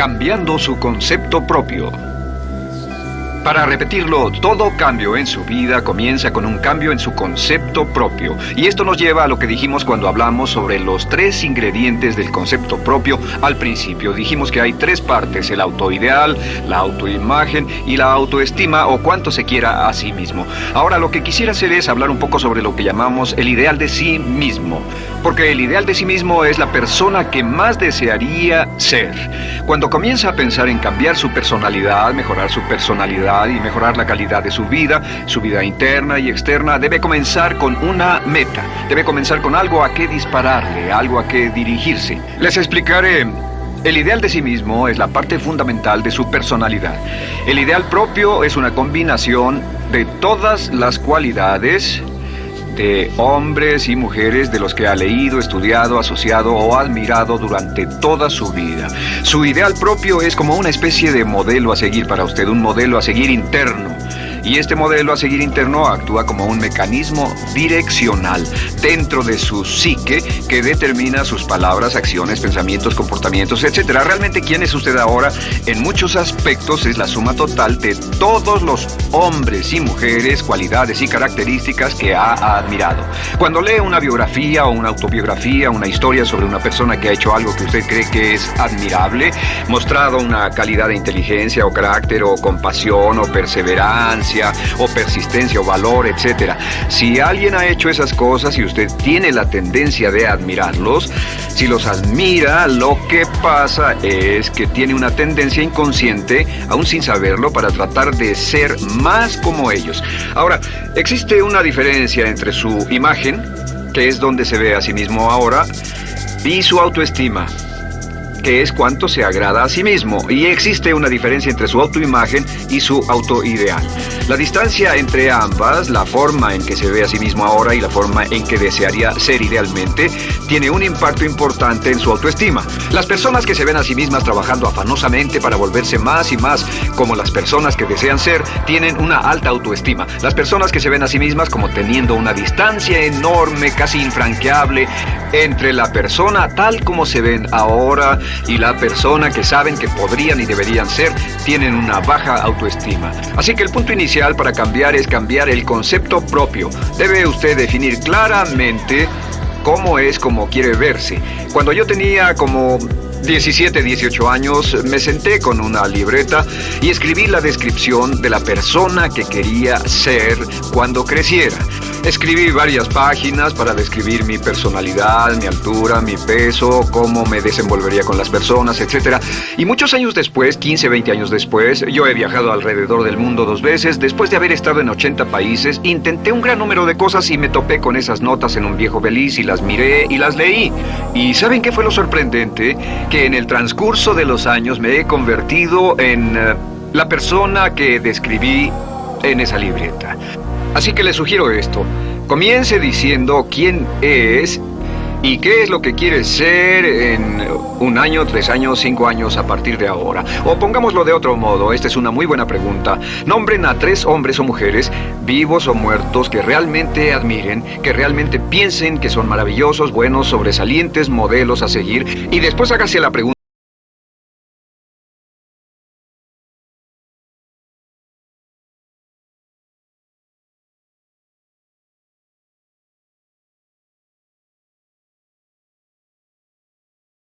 Cambiando su concepto propio. Para repetirlo, todo cambio en su vida comienza con un cambio en su concepto propio. Y esto nos lleva a lo que dijimos cuando hablamos sobre los 3 ingredientes del concepto propio al principio. Dijimos que hay 3 partes: el autoideal, la autoimagen y la autoestima, o cuánto se quiera a sí mismo. Ahora lo que quisiera hacer es hablar un poco sobre lo que llamamos el ideal de sí mismo. Porque el ideal de sí mismo es la persona que más desearía ser. Cuando comienza a pensar en cambiar su personalidad, mejorar su personalidad y mejorar la calidad de su vida interna y externa, debe comenzar con una meta. Debe comenzar con algo a qué dispararle, algo a qué dirigirse. Les explicaré. El ideal de sí mismo es la parte fundamental de su personalidad. El ideal propio es una combinación de todas las cualidades de hombres y mujeres de los que ha leído, estudiado, asociado o admirado durante toda su vida. Su ideal propio es como una especie de modelo a seguir para usted, un modelo a seguir interno. Y este modelo a seguir interno actúa como un mecanismo direccional dentro de su psique que determina sus palabras, acciones, pensamientos, comportamientos, etc. Realmente, ¿quién es usted ahora? En muchos aspectos es la suma total de todos los hombres y mujeres, cualidades y características que ha admirado. Cuando lee una biografía o una autobiografía, una historia sobre una persona que ha hecho algo que usted cree que es admirable, mostrado una calidad de inteligencia o carácter o compasión o perseverancia, o persistencia o valor, etc. Si alguien ha hecho esas cosas y usted tiene la tendencia de admirarlos, si los admira, lo que pasa es que tiene una tendencia inconsciente, aún sin saberlo, para tratar de ser más como ellos. Ahora, existe una diferencia entre su imagen, que es donde se ve a sí mismo ahora, y su autoestima, que es cuánto se agrada a sí mismo. Y existe una diferencia entre su autoimagen y su autoideal. La distancia entre ambas, la forma en que se ve a sí mismo ahora y la forma en que desearía ser idealmente, tiene un impacto importante en su autoestima. Las personas que se ven a sí mismas trabajando afanosamente para volverse más y más como las personas que desean ser, tienen una alta autoestima. Las personas que se ven a sí mismas como teniendo una distancia enorme, casi infranqueable, entre la persona tal como se ven ahora y la persona que saben que podrían y deberían ser, tienen una baja autoestima. Así que el punto inicial para cambiar es cambiar el concepto propio. Debe usted definir claramente cómo es como quiere verse. Cuando yo tenía como 17, 18 años, me senté con una libreta y escribí la descripción de la persona que quería ser cuando creciera. Escribí varias páginas para describir mi personalidad, mi altura, mi peso, cómo me desenvolvería con las personas, etc. Y muchos años después, 15, 20 años después, yo he viajado alrededor del mundo 2 veces. Después de haber estado en 80 países, intenté un gran número de cosas y me topé con esas notas en un viejo beliz y las miré y las leí. ¿Y saben qué fue lo sorprendente? Que en el transcurso de los años me he convertido en la persona que describí en esa libreta. Así que le sugiero esto: comience diciendo quién es y qué es lo que quiere ser en 1 año, 3 años, 5 años a partir de ahora. O pongámoslo de otro modo, esta es una muy buena pregunta. Nombren a 3 hombres o mujeres, vivos o muertos, que realmente admiren, que realmente piensen que son maravillosos, buenos, sobresalientes, modelos a seguir, y después hágase la pregunta: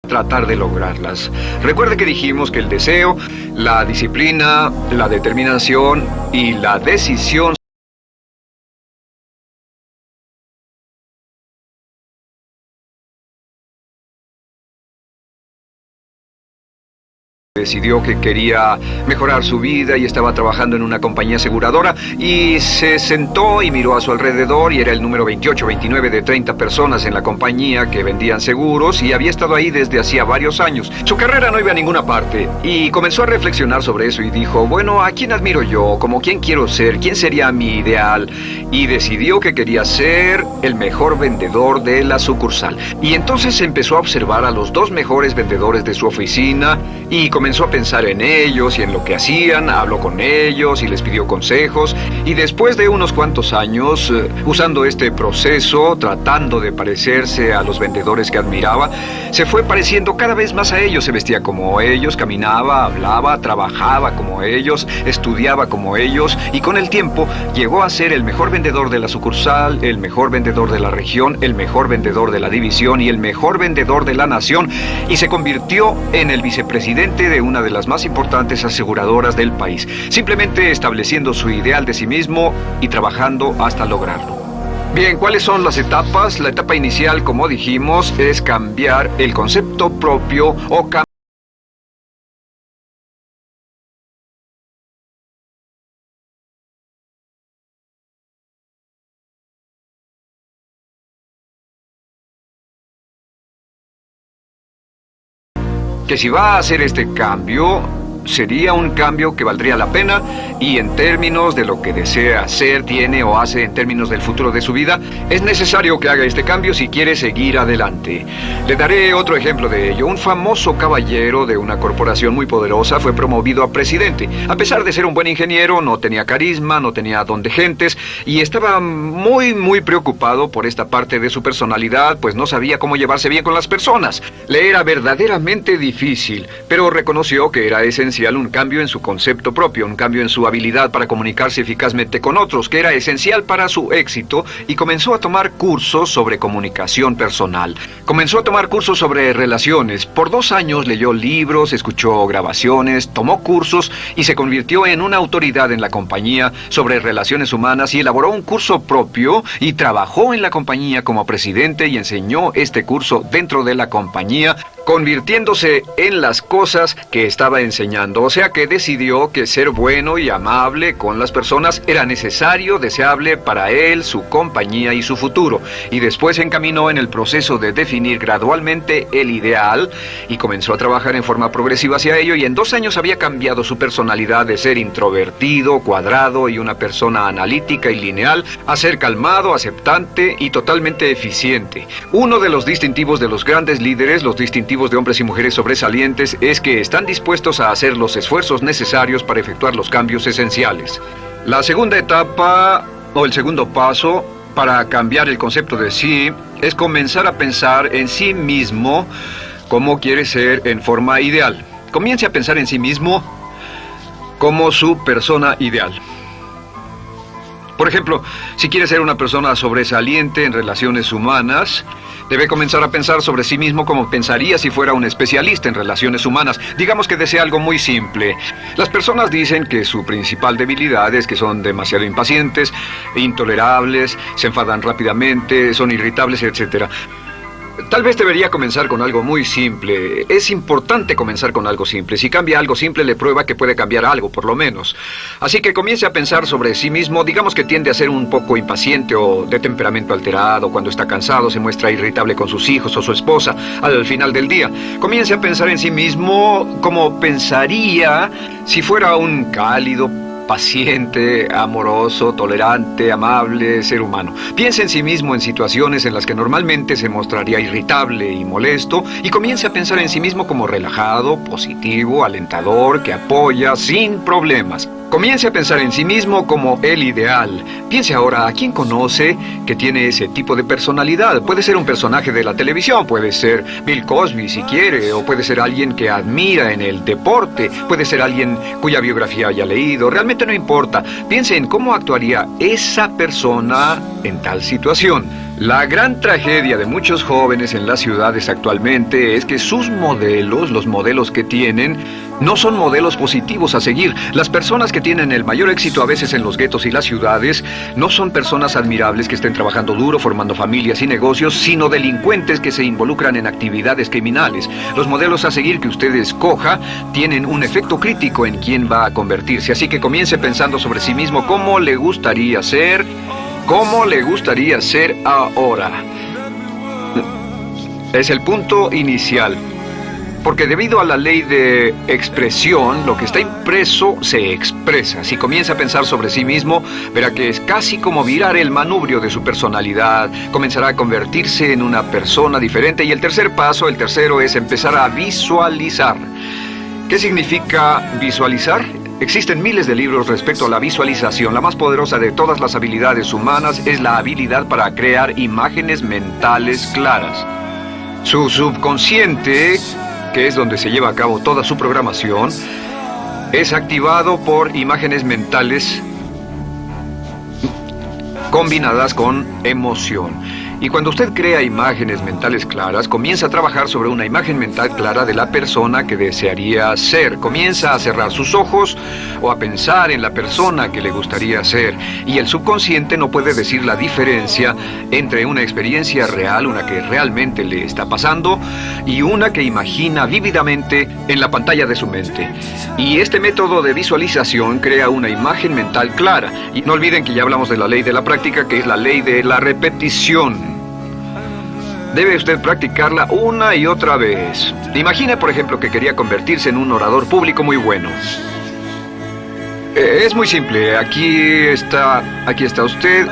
tratar de lograrlas. Recuerde que dijimos que el deseo, la disciplina, la determinación y la decisión decidió que quería mejorar su vida y estaba trabajando en una compañía aseguradora y se sentó y miró a su alrededor y era el número 28, 29 de 30 personas en la compañía que vendían seguros y había estado ahí desde hacía varios años. Su carrera no iba a ninguna parte y comenzó a reflexionar sobre eso y dijo: bueno, ¿a quién admiro yo? ¿Como quién quiero ser? ¿Quién sería mi ideal? Y decidió que quería ser el mejor vendedor de la sucursal. Y entonces empezó a observar a los 2 mejores vendedores de su oficina y comenzó comenzó a pensar en ellos y en lo que hacían, habló con ellos y les pidió consejos. Y después de unos cuantos años, usando este proceso, tratando de parecerse a los vendedores que admiraba, se fue pareciendo cada vez más a ellos. Se vestía como ellos, caminaba, hablaba, trabajaba como ellos, estudiaba como ellos, y con el tiempo llegó a ser el mejor vendedor de la sucursal, el mejor vendedor de la región, el mejor vendedor de la división y el mejor vendedor de la nación, y se convirtió en el vicepresidente de una de las más importantes aseguradoras del país, simplemente estableciendo su ideal de sí mismo y trabajando hasta lograrlo. Bien, ¿cuáles son las etapas? La etapa inicial, como dijimos, es cambiar el concepto propio o que si va a hacer este cambio, sería un cambio que valdría la pena, y en términos de lo que desea hacer, tiene o hace en términos del futuro de su vida, es necesario que haga este cambio si quiere seguir adelante. Le daré otro ejemplo de ello. Un famoso caballero de una corporación muy poderosa fue promovido a presidente. A pesar de ser un buen ingeniero, no tenía carisma, no tenía don de gentes, y estaba muy preocupado por esta parte de su personalidad, pues no sabía cómo llevarse bien con las personas. Le era verdaderamente difícil, pero reconoció que era esencial un cambio en su concepto propio, un cambio en su habilidad para comunicarse eficazmente con otros, que era esencial para su éxito, y comenzó a tomar cursos sobre comunicación personal. Comenzó a tomar cursos sobre relaciones. Por 2 años leyó libros, escuchó grabaciones, tomó cursos y se convirtió en una autoridad en la compañía sobre relaciones humanas, y elaboró un curso propio y trabajó en la compañía como presidente y enseñó este curso dentro de la compañía, convirtiéndose en las cosas que estaba enseñando. O sea que decidió que ser bueno y amable con las personas era necesario, deseable para él, su compañía y su futuro. Y después se encaminó en el proceso de definir gradualmente el ideal y comenzó a trabajar en forma progresiva hacia ello, y en 2 años había cambiado su personalidad de ser introvertido, cuadrado y una persona analítica y lineal a ser calmado, aceptante y totalmente eficiente. Uno de los distintivos de los grandes líderes, los distintivos de hombres y mujeres sobresalientes, es que están dispuestos a hacer los esfuerzos necesarios para efectuar los cambios esenciales. La segunda etapa, o el segundo paso, para cambiar el concepto de sí, es comenzar a pensar en sí mismo como quiere ser en forma ideal. Comience a pensar en sí mismo como su persona ideal. Por ejemplo, si quiere ser una persona sobresaliente en relaciones humanas, debe comenzar a pensar sobre sí mismo como pensaría si fuera un especialista en relaciones humanas. Digamos que desea algo muy simple. Las personas dicen que su principal debilidad es que son demasiado impacientes, intolerables, se enfadan rápidamente, son irritables, etc. Tal vez debería comenzar con algo muy simple. Es importante comenzar con algo simple. Si cambia algo simple, le prueba que puede cambiar algo, por lo menos. Así que comience a pensar sobre sí mismo. Digamos que tiende a ser un poco impaciente o de temperamento alterado. Cuando está cansado, se muestra irritable con sus hijos o su esposa al final del día. Comience a pensar en sí mismo como pensaría si fuera un cálido, paciente, amoroso, tolerante, amable ser humano. Piense en sí mismo en situaciones en las que normalmente se mostraría irritable y molesto, y comience a pensar en sí mismo como relajado, positivo, alentador, que apoya sin problemas. Comience a pensar en sí mismo como el ideal. Piense ahora a quién conoce que tiene ese tipo de personalidad. Puede ser un personaje de la televisión, puede ser Bill Cosby si quiere, o puede ser alguien que admira en el deporte, puede ser alguien cuya biografía haya leído. Realmente no importa. Piense en cómo actuaría esa persona en tal situación. La gran tragedia de muchos jóvenes en las ciudades actualmente es que sus modelos, los modelos que tienen, no son modelos positivos a seguir. Las personas que tienen el mayor éxito a veces en los guetos y las ciudades no son personas admirables que estén trabajando duro, formando familias y negocios, sino delincuentes que se involucran en actividades criminales. Los modelos a seguir que usted escoja tienen un efecto crítico en quién va a convertirse. Así que comience pensando sobre sí mismo cómo le gustaría ser. ¿Cómo le gustaría ser ahora? Es el punto inicial. Porque debido a la ley de expresión, lo que está impreso se expresa. Si comienza a pensar sobre sí mismo, verá que es casi como virar el manubrio de su personalidad. Comenzará a convertirse en una persona diferente. Y el tercer paso, el tercero, es empezar a visualizar. ¿Qué significa visualizar? Existen miles de libros respecto a la visualización. La más poderosa de todas las habilidades humanas es la habilidad para crear imágenes mentales claras. Su subconsciente, que es donde se lleva a cabo toda su programación, es activado por imágenes mentales combinadas con emoción. Y cuando usted crea imágenes mentales claras, comienza a trabajar sobre una imagen mental clara de la persona que desearía ser. Comienza a cerrar sus ojos o a pensar en la persona que le gustaría ser. Y el subconsciente no puede decir la diferencia entre una experiencia real, una que realmente le está pasando, y una que imagina vívidamente en la pantalla de su mente. Y este método de visualización crea una imagen mental clara. Y no olviden que ya hablamos de la ley de la práctica, que es la ley de la repetición. Debe usted practicarla una y otra vez. Imagine, por ejemplo, que quería convertirse en un orador público muy bueno. Es muy simple. Aquí está usted.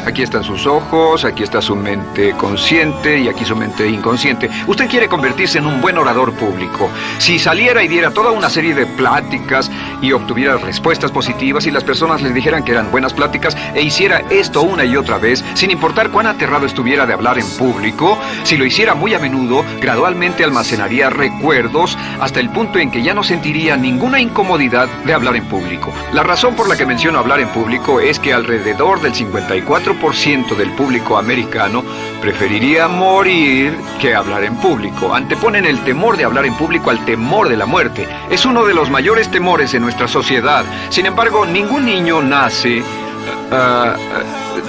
Aquí están sus ojos, aquí está su mente consciente y aquí su mente inconsciente. Usted quiere convertirse en un buen orador público. Si saliera y diera toda una serie de pláticas y obtuviera respuestas positivas y las personas le dijeran que eran buenas pláticas e hiciera esto una y otra vez, sin importar cuán aterrado estuviera de hablar en público, si lo hiciera muy a menudo, gradualmente almacenaría recuerdos hasta el punto en que ya no sentiría ninguna incomodidad de hablar en público. La razón por la que menciono hablar en público es que alrededor del 54% del público americano preferiría morir que hablar en público. Anteponen el temor de hablar en público al temor de la muerte. Es uno de los mayores temores en nuestra sociedad. Sin embargo, ningún niño nace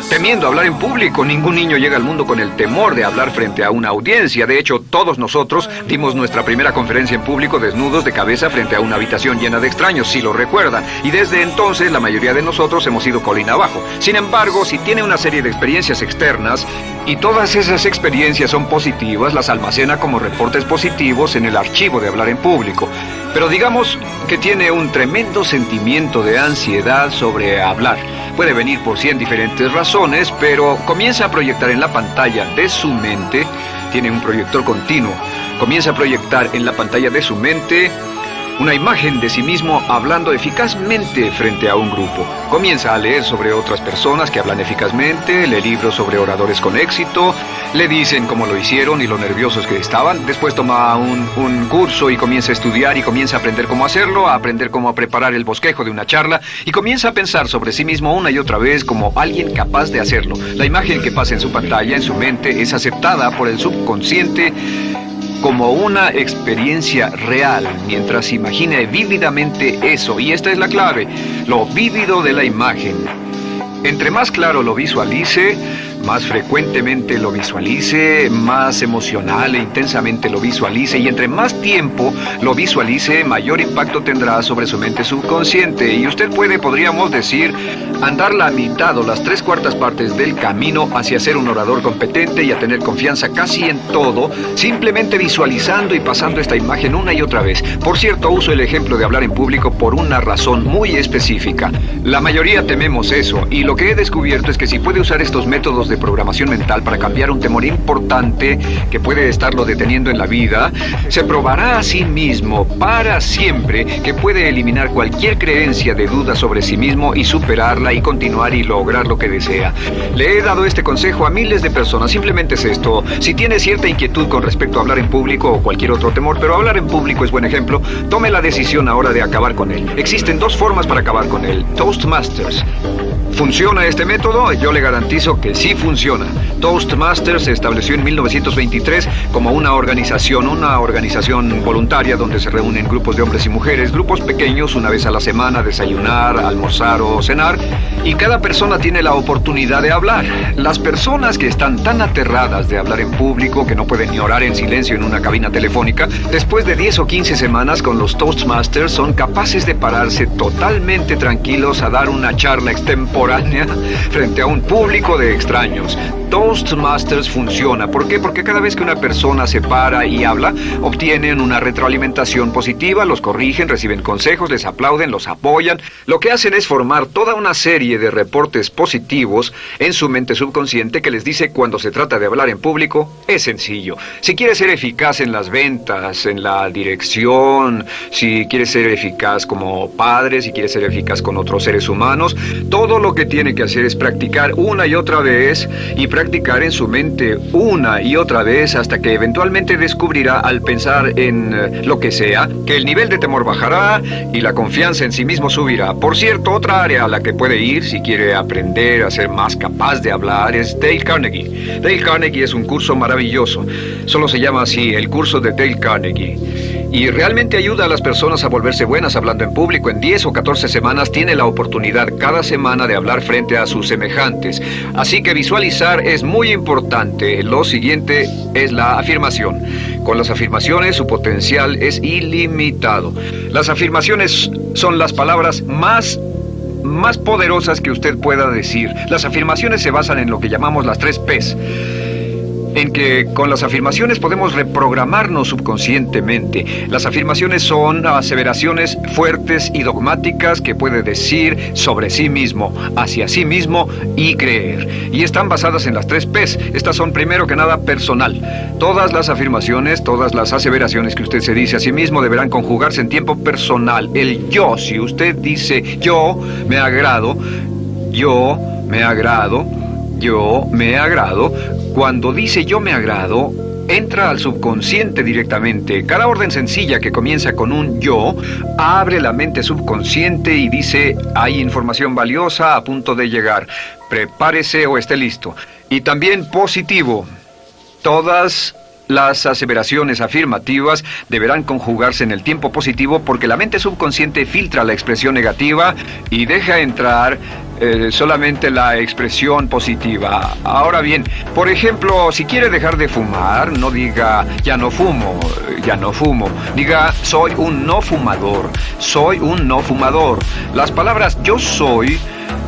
temiendo hablar en público. Ningún niño llega al mundo con el temor de hablar frente a una audiencia. De hecho, todos nosotros dimos nuestra primera conferencia en público desnudos de cabeza frente a una habitación llena de extraños, si lo recuerdan. Y desde entonces, la mayoría de nosotros hemos ido colina abajo. Sin embargo, si tiene una serie de experiencias externas y todas esas experiencias son positivas, las almacena como reportes positivos en el archivo de hablar en público. Pero digamos que tiene un tremendo sentimiento de ansiedad sobre hablar. Puede venir por 100 diferentes razones, pero comienza a proyectar en la pantalla de su mente, tiene un proyector continuo, comienza a proyectar en la pantalla de su mente una imagen de sí mismo hablando eficazmente frente a un grupo. Comienza a leer sobre otras personas que hablan eficazmente, lee libros sobre oradores con éxito, le dicen cómo lo hicieron y lo nerviosos que estaban. Después toma un curso y comienza a estudiar y comienza a aprender cómo hacerlo, a aprender cómo preparar el bosquejo de una charla y comienza a pensar sobre sí mismo una y otra vez como alguien capaz de hacerlo. La imagen que pasa en su pantalla, en su mente, es aceptada por el subconsciente como una experiencia real, mientras imagine vívidamente eso. Y esta es la clave, lo vívido de la imagen. Entre más claro lo visualice, más frecuentemente lo visualice, más emocional e intensamente lo visualice, y entre más tiempo lo visualice, mayor impacto tendrá sobre su mente subconsciente. Y usted puede, podríamos decir, andar la mitad o las 3/4 partes del camino hacia ser un orador competente y a tener confianza casi en todo, simplemente visualizando y pasando esta imagen una y otra vez. Por cierto, uso el ejemplo de hablar en público por una razón muy específica. La mayoría tememos eso, y lo que he descubierto es que si puede usar estos métodos de programación mental para cambiar un temor importante que puede estarlo deteniendo en la vida, se probará a sí mismo para siempre que puede eliminar cualquier creencia de duda sobre sí mismo y superarla y continuar y lograr lo que desea. Le he dado este consejo a miles de personas. Simplemente es esto: si tiene cierta inquietud con respecto a hablar en público o cualquier otro temor, pero hablar en público es buen ejemplo, tome la decisión ahora de acabar con él. Existen 2 formas para acabar con él. Toastmasters. ¿Funciona este método? Yo le garantizo que sí funciona. Toastmasters se estableció en 1923 como una organización voluntaria donde se reúnen grupos de hombres y mujeres, grupos pequeños, una vez a la semana, desayunar, almorzar o cenar, y cada persona tiene la oportunidad de hablar. Las personas que están tan aterradas de hablar en público que no pueden ni orar en silencio en una cabina telefónica, después de 10 o 15 semanas con los Toastmasters son capaces de pararse totalmente tranquilos a dar una charla extemporánea frente a un público de extraños. Toastmasters funciona. ¿Por qué? Porque cada vez que una persona se para y habla, obtienen una retroalimentación positiva, los corrigen, reciben consejos, les aplauden, los apoyan. Lo que hacen es formar toda una serie de reportes positivos en su mente subconsciente que les dice cuando se trata de hablar en público, es sencillo. Si quieres ser eficaz en las ventas, en la dirección, si quieres ser eficaz como padre, si quieres ser eficaz con otros seres humanos, todo lo que tiene que hacer es practicar una y otra vez y practicar en su mente una y otra vez hasta que eventualmente descubrirá al pensar en lo que sea, que el nivel de temor bajará y la confianza en sí mismo subirá. Por cierto, otra área a la que puede ir si quiere aprender a ser más capaz de hablar es Dale Carnegie. Dale Carnegie es un curso maravilloso. Solo se llama así, el curso de Dale Carnegie. Y realmente ayuda a las personas a volverse buenas hablando en público. En 10 o 14 semanas tiene la oportunidad cada semana de hablar frente a sus semejantes. Así que visualizar es muy importante. Lo siguiente es la afirmación. Con las afirmaciones su potencial es ilimitado. Las afirmaciones son las palabras más poderosas que usted pueda decir. Las afirmaciones se basan en lo que llamamos las 3 P's. En que con las afirmaciones podemos reprogramarnos subconscientemente. Las afirmaciones son aseveraciones fuertes y dogmáticas que puede decir sobre sí mismo, hacia sí mismo y creer. Y están basadas en las 3 P's. Estas son primero que nada personal. Todas las afirmaciones, todas las aseveraciones que usted se dice a sí mismo deberán conjugarse en tiempo personal. El yo, si usted dice yo me agrado, yo me agrado, yo me agrado. Cuando dice yo me agrado, entra al subconsciente directamente. Cada orden sencilla que comienza con un yo, abre la mente subconsciente y dice, hay información valiosa a punto de llegar. Prepárese o esté listo. Y también positivo. Todas las aseveraciones afirmativas deberán conjugarse en el tiempo positivo porque la mente subconsciente filtra la expresión negativa y deja entrar solamente la expresión positiva. Ahora bien, por ejemplo, si quiere dejar de fumar, no diga ya no fumo, ya no fumo. Diga soy un no fumador, soy un no fumador. Las palabras yo soy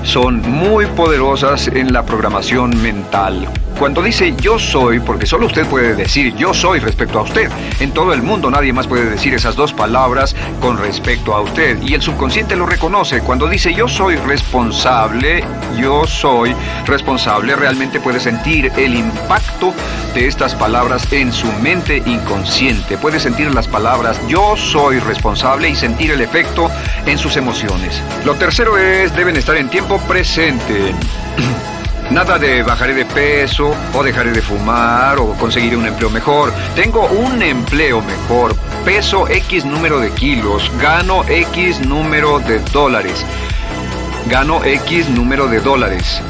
son muy poderosas en la programación mental. Cuando dice yo soy, porque solo usted puede decir yo soy respecto a usted. En todo el mundo nadie más puede decir esas 2 palabras con respecto a usted. Y el subconsciente lo reconoce. Cuando dice yo soy responsable, realmente puede sentir el impacto de estas palabras en su mente inconsciente. Puede sentir las palabras yo soy responsable y sentir el efecto en sus emociones. Lo tercero es, deben estar en tiempo presente. Nada de bajaré de peso, o dejaré de fumar, o conseguiré un empleo mejor. Tengo un empleo mejor, peso X número de kilos, gano X número de dólares. Gano X número de dólares.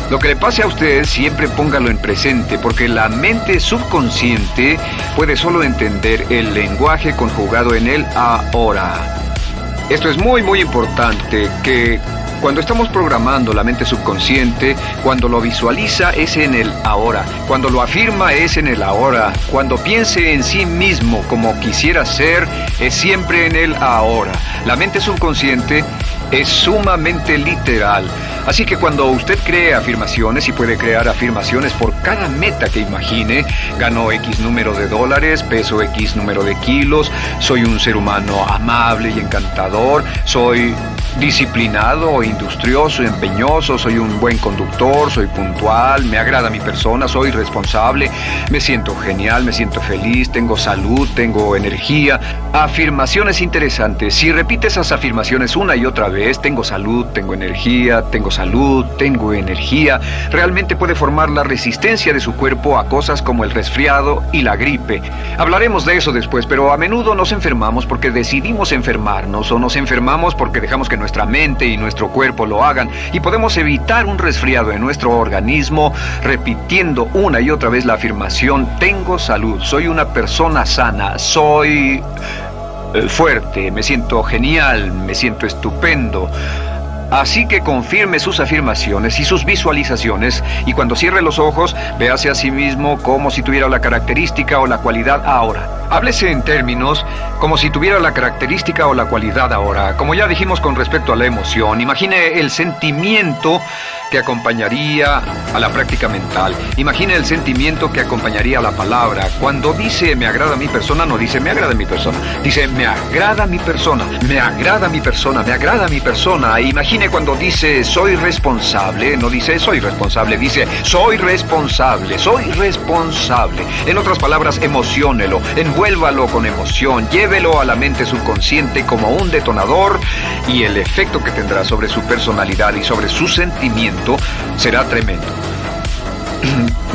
Lo que le pase a usted, siempre póngalo en presente, porque la mente subconsciente puede solo entender el lenguaje conjugado en el ahora. Esto es muy, muy importante, que cuando estamos programando la mente subconsciente, cuando lo visualiza es en el ahora, cuando lo afirma es en el ahora, cuando piense en sí mismo como quisiera ser, es siempre en el ahora. La mente subconsciente es sumamente literal. Así que cuando usted cree afirmaciones, y puede crear afirmaciones por cada meta que imagine, gano X número de dólares, peso X número de kilos, soy un ser humano amable y encantador, soy disciplinado, industrioso, empeñoso, soy un buen conductor, soy puntual, me agrada mi persona, soy responsable, me siento genial, me siento feliz, tengo salud, tengo energía. Afirmaciones interesantes. Si repite esas afirmaciones una y otra vez, tengo salud, tengo energía, tengo salud, tengo energía, realmente puede formar la resistencia de su cuerpo a cosas como el resfriado y la gripe. Hablaremos de eso después, pero a menudo nos enfermamos porque decidimos enfermarnos, o nos enfermamos porque dejamos que nuestra mente y nuestro cuerpo lo hagan, y podemos evitar un resfriado en nuestro organismo repitiendo una y otra vez la afirmación tengo salud, soy una persona sana, soy fuerte, me siento genial, me siento estupendo. Así que confirme sus afirmaciones y sus visualizaciones, y cuando cierre los ojos, véase a sí mismo como si tuviera la característica o la cualidad ahora. Háblese en términos como si tuviera la característica o la cualidad ahora. Como ya dijimos con respecto a la emoción, imagine el sentimiento que acompañaría a la práctica mental. Imagine el sentimiento que acompañaría a la palabra. Cuando dice me agrada mi persona, no dice me agrada mi persona. Dice me agrada mi persona, me agrada mi persona, me agrada mi persona. Imagine cuando dice soy responsable, no dice soy responsable, dice soy responsable, soy responsable. En otras palabras, emociónelo, envuélvalo con emoción, llévelo a la mente subconsciente como un detonador y el efecto que tendrá sobre su personalidad y sobre su sentimiento será tremendo.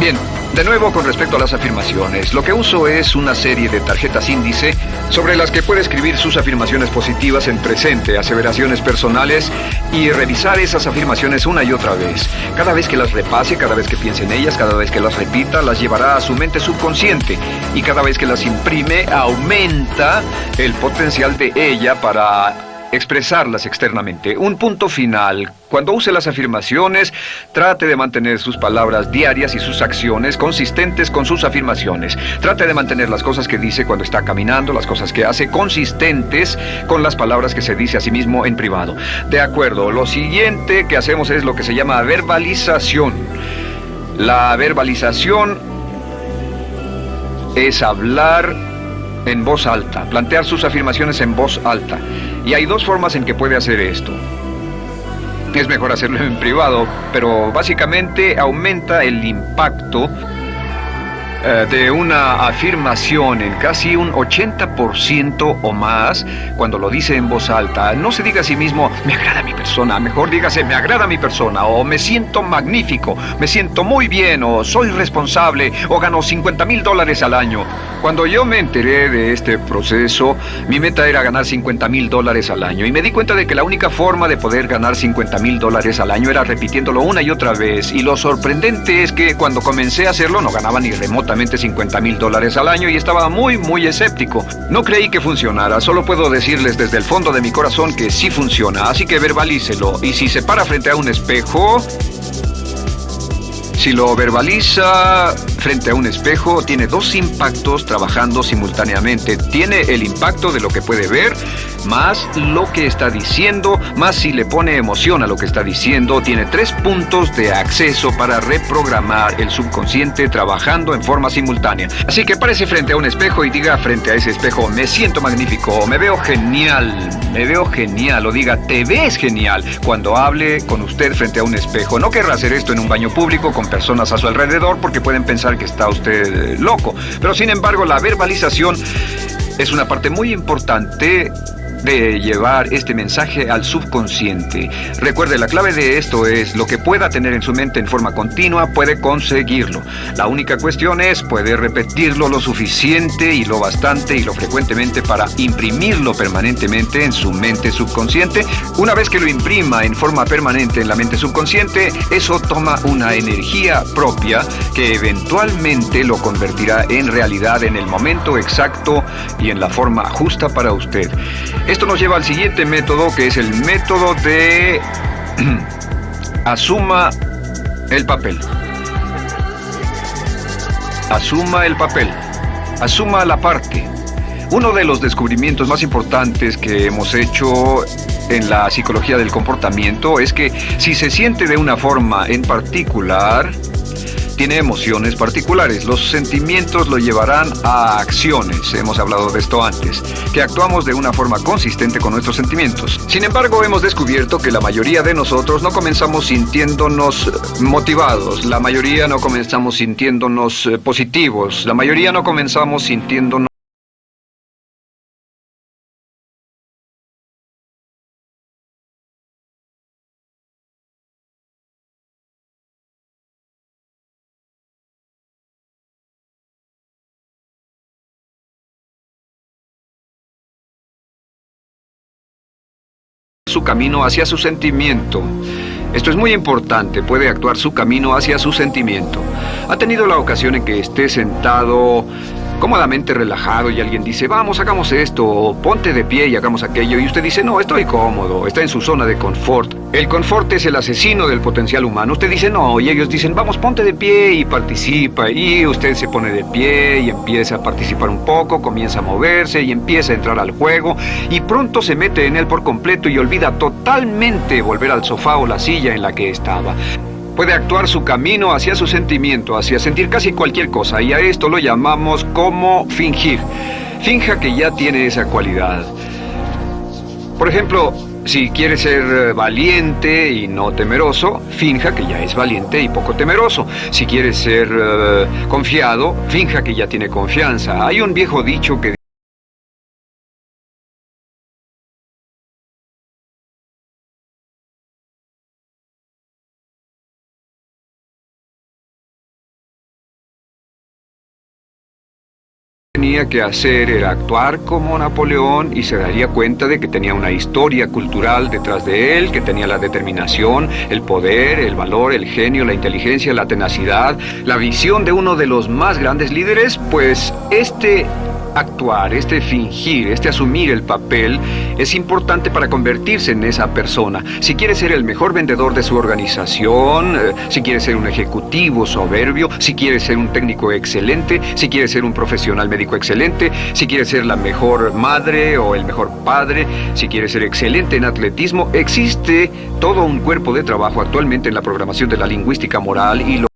Bien, de nuevo con respecto a las afirmaciones, lo que uso es una serie de tarjetas índice sobre las que puede escribir sus afirmaciones positivas en presente, aseveraciones personales y revisar esas afirmaciones una y otra vez. Cada vez que las repase, cada vez que piense en ellas, cada vez que las repita, las llevará a su mente subconsciente y cada vez que las imprime, aumenta el potencial de ella para expresarlas externamente. Un punto final. Cuando use las afirmaciones, trate de mantener sus palabras diarias y sus acciones consistentes con sus afirmaciones. Trate de mantener las cosas que dice cuando está caminando, las cosas que hace, consistentes con las palabras que se dice a sí mismo en privado. De acuerdo, lo siguiente que hacemos es lo que se llama verbalización. La verbalización es hablar en voz alta, plantear sus afirmaciones en voz alta. Y hay dos formas en que puede hacer esto. Es mejor hacerlo en privado, pero básicamente aumenta el impacto de una afirmación en casi un 80% o más cuando lo dice en voz alta. No se diga a sí mismo, me agrada mi persona, mejor dígase, me agrada mi persona, o me siento magnífico, me siento muy bien, o soy responsable, o gano $50,000 al año. Cuando yo me enteré de este proceso, mi meta era ganar $50,000 al año, y me di cuenta de que la única forma de poder ganar $50,000 al año era repitiéndolo una y otra vez, y lo sorprendente es que cuando comencé a hacerlo no ganaba ni remotamente $50,000 al año y estaba muy escéptico. No creí que funcionara, solo puedo decirles desde el fondo de mi corazón que sí funciona, así que verbalícelo. Y si se para frente a un espejo, si lo verbaliza frente a un espejo, tiene dos impactos trabajando simultáneamente. Tiene el impacto de lo que puede ver, más lo que está diciendo, más si le pone emoción a lo que está diciendo. Tiene 3 puntos de acceso para reprogramar el subconsciente trabajando en forma simultánea. Así que párese frente a un espejo y diga frente a ese espejo, me siento magnífico, o me veo genial, o diga, te ves genial, cuando hable con usted frente a un espejo. No querrá hacer esto en un baño público con personas a su alrededor porque pueden pensar que está usted loco. Pero sin embargo, la verbalización es una parte muy importante de llevar este mensaje al subconsciente. Recuerde, la clave de esto es lo que pueda tener en su mente en forma continua, puede conseguirlo. La única cuestión es, puede repetirlo lo suficiente y lo bastante y lo frecuentemente para imprimirlo permanentemente en su mente subconsciente. Una vez que lo imprima en forma permanente en la mente subconsciente, eso toma una energía propia que eventualmente lo convertirá en realidad en el momento exacto y en la forma justa para usted. Esto nos lleva al siguiente método, que es el método de asuma el papel. Asuma el papel. Asuma la parte. Uno de los descubrimientos más importantes que hemos hecho en la psicología del comportamiento es que si se siente de una forma en particular, tiene emociones particulares. Los sentimientos lo llevarán a acciones, hemos hablado de esto antes, que actuamos de una forma consistente con nuestros sentimientos. Sin embargo, hemos descubierto que la mayoría de nosotros no comenzamos sintiéndonos motivados, la mayoría no comenzamos sintiéndonos positivos, la mayoría no comenzamos sintiéndonos su camino hacia su sentimiento. Esto es muy importante, puede actuar su camino hacia su sentimiento. ¿Ha tenido la ocasión en que esté sentado cómodamente relajado y alguien dice, vamos, hagamos esto, o ponte de pie y hagamos aquello, y usted dice, no, estoy cómodo, está en su zona de confort. El confort es el asesino del potencial humano. Usted dice, no, y ellos dicen, vamos, ponte de pie y participa, y usted se pone de pie y empieza a participar un poco, comienza a moverse y empieza a entrar al juego, y pronto se mete en él por completo y olvida totalmente volver al sofá o la silla en la que estaba. Puede actuar su camino hacia su sentimiento, hacia sentir casi cualquier cosa, y a esto lo llamamos como fingir. Finja que ya tiene esa cualidad. Por ejemplo, si quiere ser valiente y no temeroso, finja que ya es valiente y poco temeroso. Si quiere ser confiado, finja que ya tiene confianza. Hay un viejo dicho que tenía que hacer era actuar como Napoleón y se daría cuenta de que tenía una historia cultural detrás de él, que tenía la determinación, el poder, el valor, el genio, la inteligencia, la tenacidad, la visión de uno de los más grandes líderes. Pues este actuar, este fingir, este asumir el papel es importante para convertirse en esa persona. Si quiere ser el mejor vendedor de su organización, si quiere ser un ejecutivo soberbio, si quiere ser un técnico excelente, si quiere ser un profesional médico excelente, si quiere ser la mejor madre o el mejor padre, si quiere ser excelente en atletismo, existe todo un cuerpo de trabajo actualmente en la programación de la lingüística moral y lo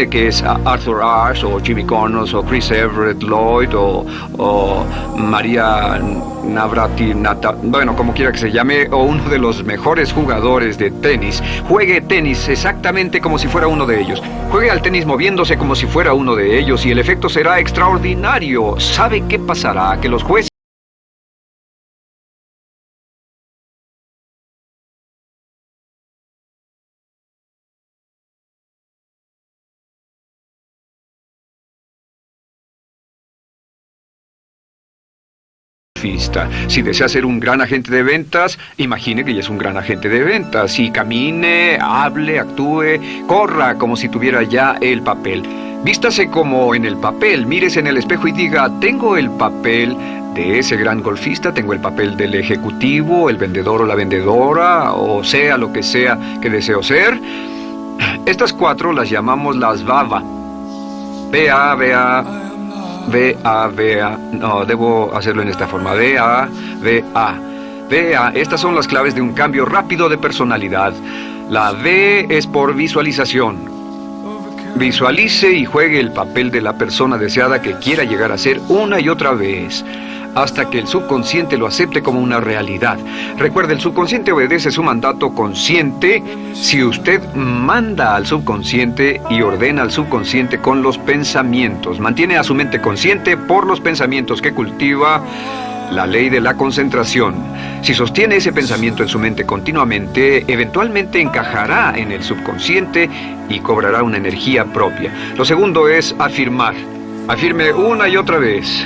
que es Arthur Ashe o Jimmy Connors o Chris Everett Lloyd o María Navratilova, bueno, como quiera que se llame, o uno de los mejores jugadores de tenis. Juegue tenis exactamente como si fuera uno de ellos. Juegue al tenis moviéndose como si fuera uno de ellos y el efecto será extraordinario. ¿Sabe qué pasará? Que los jueces si desea ser un gran agente de ventas, imagine que ya es un gran agente de ventas y camine, hable, actúe, corra como si tuviera ya el papel. Vístase como en el papel, mírese en el espejo y diga, tengo el papel de ese gran golfista, tengo el papel del ejecutivo, el vendedor o la vendedora, o sea lo que sea que deseo ser. Estas cuatro las llamamos las VAVA. V-A-V-A. V-A-V-A. No, debo hacerlo en esta forma. V-A-V-A. V-A. Estas son las claves de un cambio rápido de personalidad. La V es por visualización. Visualice y juegue el papel de la persona deseada que quiera llegar a ser una y otra vez, hasta que el subconsciente lo acepte como una realidad. Recuerde, el subconsciente obedece su mandato consciente si usted manda al subconsciente y ordena al subconsciente con los pensamientos. Mantiene a su mente consciente por los pensamientos que cultiva. La ley de la concentración. Si sostiene ese pensamiento en su mente continuamente, eventualmente encajará en el subconsciente y cobrará una energía propia. Lo segundo es afirmar. Afirme una y otra vez.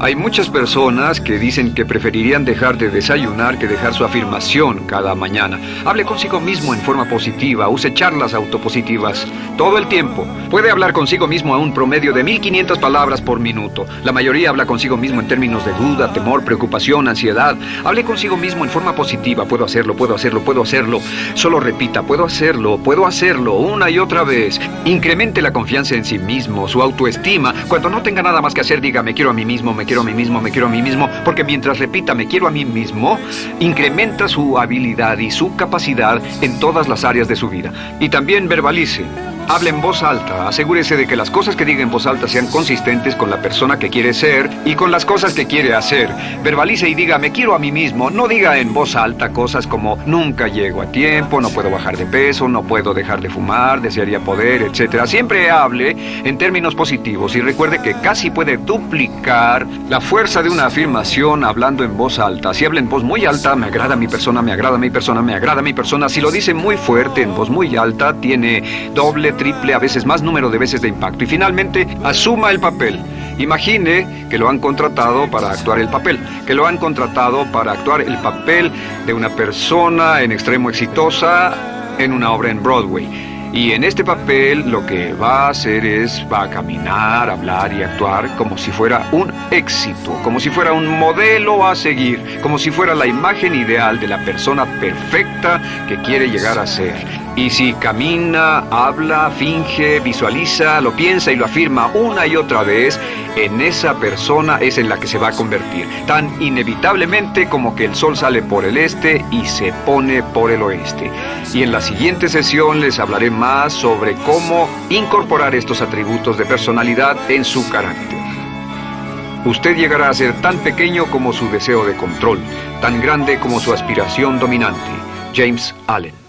Hay muchas personas que dicen que preferirían dejar de desayunar que dejar su afirmación cada mañana. Hable consigo mismo en forma positiva, use charlas autopositivas todo el tiempo. Puede hablar consigo mismo a un promedio de 1500 palabras por minuto. La mayoría habla consigo mismo en términos de duda, temor, preocupación, ansiedad. Hable consigo mismo en forma positiva. Puedo hacerlo, puedo hacerlo, puedo hacerlo. Solo repita, puedo hacerlo, una y otra vez. Incremente la confianza en sí mismo, su autoestima. Cuando no tenga nada más que hacer, diga, me quiero a mí mismo, me quiero a mí mismo, me quiero a mí mismo, porque mientras repita me quiero a mí mismo, incrementa su habilidad y su capacidad en todas las áreas de su vida. Y también verbalice. Hable en voz alta, asegúrese de que las cosas que diga en voz alta sean consistentes con la persona que quiere ser y con las cosas que quiere hacer. Verbalice y diga, me quiero a mí mismo. No diga en voz alta cosas como, nunca llego a tiempo, no puedo bajar de peso, no puedo dejar de fumar, desearía poder, etc. Siempre hable en términos positivos y recuerde que casi puede duplicar la fuerza de una afirmación hablando en voz alta. Si habla en voz muy alta, me agrada mi persona, me agrada mi persona, me agrada mi persona. Si lo dice muy fuerte, en voz muy alta, tiene doble doble, triple, a veces más número de veces de impacto. Y finalmente, asuma el papel. Imagine que lo han contratado para actuar el papel, que lo han contratado para actuar el papel de una persona en extremo exitosa en una obra en Broadway. Y en este papel lo que va a hacer va a caminar, hablar y actuar como si fuera un éxito, como si fuera un modelo a seguir, como si fuera la imagen ideal de la persona perfecta que quiere llegar a ser. Y si camina, habla, finge, visualiza, lo piensa y lo afirma una y otra vez, en esa persona es en la que se va a convertir, tan inevitablemente como que el sol sale por el este y se pone por el oeste. Y en la siguiente sesión les hablaré más sobre cómo incorporar estos atributos de personalidad en su carácter. Usted llegará a ser tan pequeño como su deseo de control, tan grande como su aspiración dominante. James Allen.